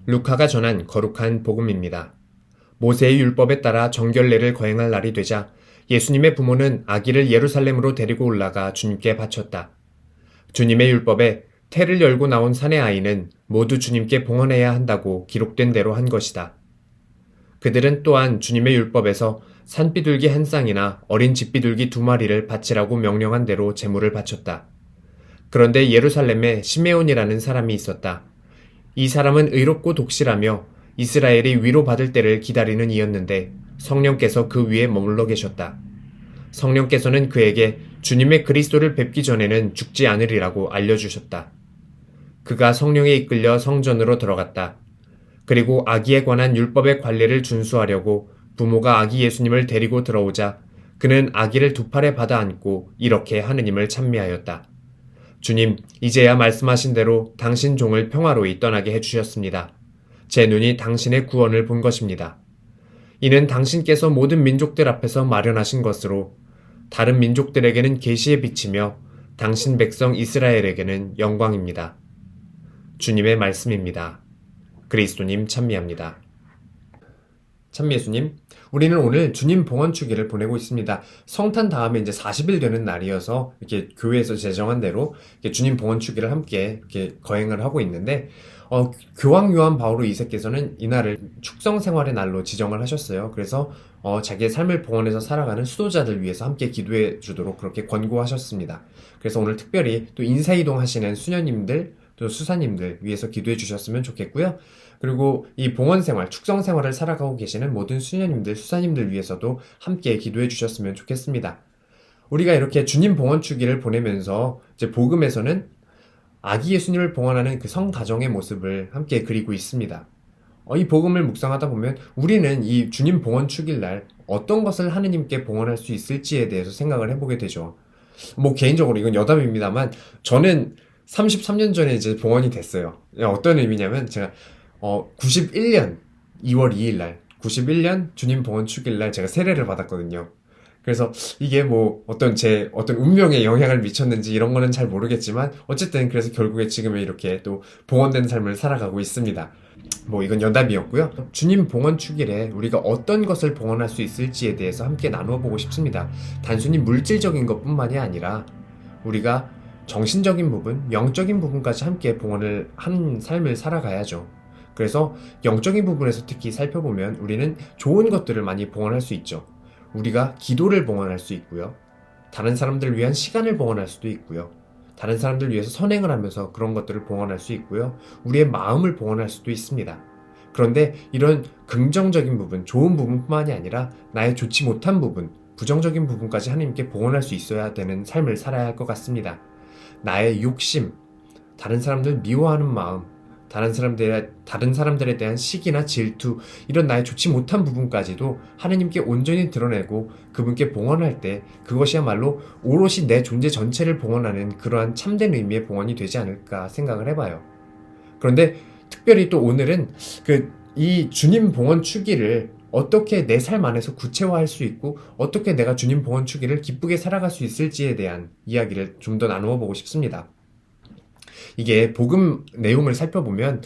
루카가 전한 거룩한 복음입니다. 모세의 율법에 따라 정결례를 거행할 날이 되자 예수님의 부모는 아기를 예루살렘으로 데리고 올라가 주님께 바쳤다. 주님의 율법에 태를 열고 나온 산의 아이는 모두 주님께 봉헌해야 한다고 기록된 대로 한 것이다. 그들은 또한 주님의 율법에서 산비둘기 한 쌍이나 어린 집비둘기 두 마리를 바치라고 명령한 대로 제물을 바쳤다. 그런데 예루살렘에 시메온이라는 사람이 있었다. 이 사람은 의롭고 독실하며 이스라엘이 위로받을 때를 기다리는 이였는데 성령께서 그 위에 머물러 계셨다. 성령께서는 그에게 주님의 그리스도를 뵙기 전에는 죽지 않으리라고 알려주셨다. 그가 성령에 이끌려 성전으로 들어갔다. 그리고 아기에 관한 율법의 관례를 준수하려고 부모가 아기 예수님을 데리고 들어오자 그는 아기를 두 팔에 받아 안고 이렇게 하느님을 찬미하였다. 주님, 이제야 말씀하신 대로 당신 종을 평화로이 떠나게 해주셨습니다. 제 눈이 당신의 구원을 본 것입니다. 이는 당신께서 모든 민족들 앞에서 마련하신 것으로 다른 민족들에게는 계시의 빛이며 당신 백성 이스라엘에게는 영광입니다. 주님의 말씀입니다. 그리스도님 찬미합니다. 참미예수님, 우리는 오늘 주님 봉헌 주기를 보내고 있습니다. 성탄 다음에 이제 40일 되는 날이어서 이렇게 교회에서 제정한 대로 이렇게 주님 봉헌 주기를 함께 이렇게 거행을 하고 있는데, 교황 요한 바오로 2세께서는 이날을 축성 생활의 날로 지정을 하셨어요. 그래서 자기의 삶을 봉헌해서 살아가는 수도자들 위해서 함께 기도해 주도록 그렇게 권고하셨습니다. 그래서 오늘 특별히 또 인사이동 하시는 수녀님들, 또 수사님들 위해서 기도해 주셨으면 좋겠고요. 그리고 이 봉헌 생활, 축성 생활을 살아가고 계시는 모든 수녀님들, 수사님들 위해서도 함께 기도해 주셨으면 좋겠습니다. 우리가 이렇게 주님 봉헌 주기를 보내면서 이제 복음에서는 아기 예수님을 봉헌하는 그 성가정의 모습을 함께 그리고 있습니다. 이 복음을 묵상하다 보면 우리는 이 주님 봉헌 축일날 어떤 것을 하느님께 봉헌할 수 있을지에 대해서 생각을 해보게 되죠. 뭐 개인적으로 이건 여담입니다만 저는 33년 전에 이제 봉헌이 됐어요. 어떤 의미냐면 제가 91년 2월 2일 날 91년 주님 봉헌 축일 날 제가 세례를 받았거든요. 그래서 이게 뭐 어떤 운명에 영향을 미쳤는지 이런 거는 잘 모르겠지만 어쨌든 그래서 결국에 지금 이렇게 또 봉헌된 삶을 살아가고 있습니다. 뭐 이건 여담이었고요. 주님 봉헌 축일에 우리가 어떤 것을 봉헌할 수 있을지에 대해서 함께 나누어 보고 싶습니다. 단순히 물질적인 것뿐만이 아니라 우리가 정신적인 부분, 영적인 부분까지 함께 봉헌을 하는 삶을 살아가야죠. 그래서 영적인 부분에서 특히 살펴보면 우리는 좋은 것들을 많이 봉헌할 수 있죠. 우리가 기도를 봉헌할 수 있고요. 다른 사람들을 위한 시간을 봉헌할 수도 있고요. 다른 사람들 위해서 선행을 하면서 그런 것들을 봉헌할 수 있고요. 우리의 마음을 봉헌할 수도 있습니다. 그런데 이런 긍정적인 부분, 좋은 부분뿐만이 아니라 나의 좋지 못한 부분, 부정적인 부분까지 하나님께 봉헌할 수 있어야 되는 삶을 살아야 할 것 같습니다. 나의 욕심, 다른 사람들 미워하는 마음, 다른 사람들에 대한 시기나 질투, 이런 나의 좋지 못한 부분까지도 하느님께 온전히 드러내고 그분께 봉헌할 때 그것이야말로 오롯이 내 존재 전체를 봉헌하는 그러한 참된 의미의 봉헌이 되지 않을까 생각을 해봐요. 그런데 특별히 또 오늘은 이 주님 봉헌 추기를 어떻게 내 삶 안에서 구체화할 수 있고 어떻게 내가 주님 봉헌 추기를 기쁘게 살아갈 수 있을지에 대한 이야기를 좀 더 나누어 보고 싶습니다. 이게 복음 내용을 살펴보면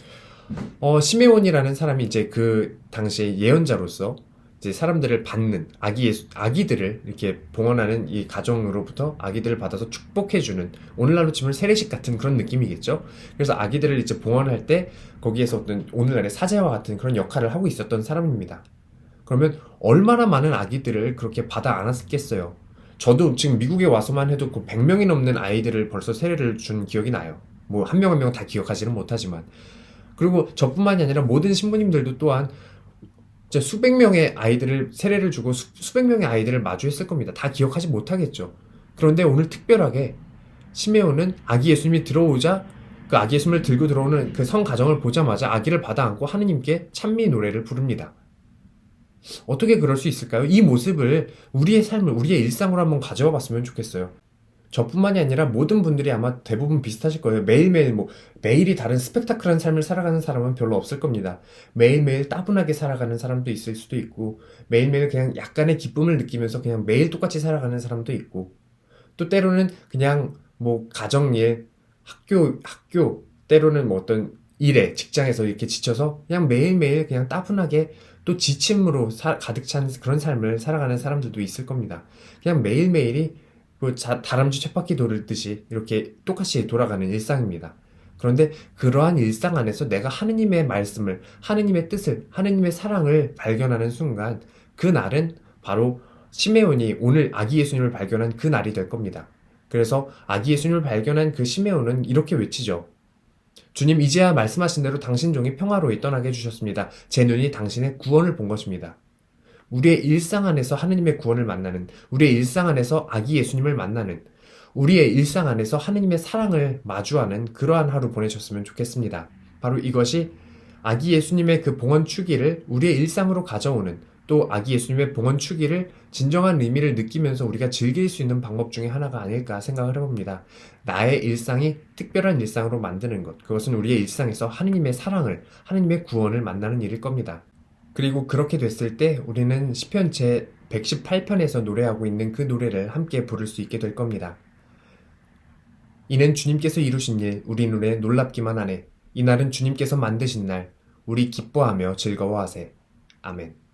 시메온이라는 사람이 이제 그 당시에 예언자로서 이제 사람들을 받는 아기들을 이렇게 봉헌하는 이 가정으로부터 아기들을 받아서 축복해주는, 오늘날로 치면 세례식 같은 그런 느낌이겠죠. 그래서 아기들을 이제 봉헌할 때 거기에서 어떤 오늘날의 사제와 같은 그런 역할을 하고 있었던 사람입니다. 그러면 얼마나 많은 아기들을 그렇게 받아 안았겠어요. 저도 지금 미국에 와서만 해도 그 100명이 넘는 아이들을 벌써 세례를 준 기억이 나요. 뭐 한 명 한 명 다 기억하지는 못하지만. 그리고 저뿐만이 아니라 모든 신부님들도 또한 진짜 수백 명의 아이들을 세례를 주고 수백 명의 아이들을 마주했을 겁니다. 다 기억하지 못하겠죠. 그런데 오늘 특별하게 시메온은 아기 예수님이 들어오자 그 아기 예수님을 들고 들어오는 그 성가정을 보자마자 아기를 받아 안고 하느님께 찬미 노래를 부릅니다. 어떻게 그럴 수 있을까요? 이 모습을 우리의 삶을, 우리의 일상으로 한번 가져와 봤으면 좋겠어요. 저뿐만이 아니라 모든 분들이 아마 대부분 비슷하실 거예요. 매일이 다른 스펙타클한 삶을 살아가는 사람은 별로 없을 겁니다. 매일매일 따분하게 살아가는 사람도 있을 수도 있고, 매일매일 그냥 약간의 기쁨을 느끼면서 그냥 매일 똑같이 살아가는 사람도 있고, 또 때로는 그냥 뭐 가정일, 학교, 때로는 뭐 어떤 일에, 직장에서 이렇게 지쳐서 그냥 매일매일 그냥 따분하게 또 지침으로 가득 찬 그런 삶을 살아가는 사람들도 있을 겁니다. 그냥 매일매일이 뭐 다람쥐 쳇바퀴 돌듯이 이렇게 똑같이 돌아가는 일상입니다. 그런데 그러한 일상 안에서 내가 하느님의 말씀을, 하느님의 뜻을, 하느님의 사랑을 발견하는 순간 그 날은 바로 시메온이 오늘 아기 예수님을 발견한 그 날이 될 겁니다. 그래서 아기 예수님을 발견한 그 시메온은 이렇게 외치죠. 주님, 이제야 말씀하신 대로 당신 종이 평화로이 떠나게 해주셨습니다. 제 눈이 당신의 구원을 본 것입니다. 우리의 일상 안에서 하느님의 구원을 만나는, 우리의 일상 안에서 아기 예수님을 만나는, 우리의 일상 안에서 하느님의 사랑을 마주하는 그러한 하루 보내셨으면 좋겠습니다. 바로 이것이 아기 예수님의 그 봉헌 추기를 우리의 일상으로 가져오는, 또 아기 예수님의 봉헌 추기를 진정한 의미를 느끼면서 우리가 즐길 수 있는 방법 중에 하나가 아닐까 생각을 해봅니다. 나의 일상이 특별한 일상으로 만드는 것, 그것은 우리의 일상에서 하느님의 사랑을, 하느님의 구원을 만나는 일일 겁니다. 그리고 그렇게 됐을 때 우리는 시편 제 118편에서 노래하고 있는 그 노래를 함께 부를 수 있게 될 겁니다. 이는 주님께서 이루신 일, 우리 눈에 놀랍기만 하네. 이날은 주님께서 만드신 날, 우리 기뻐하며 즐거워하세. 아멘.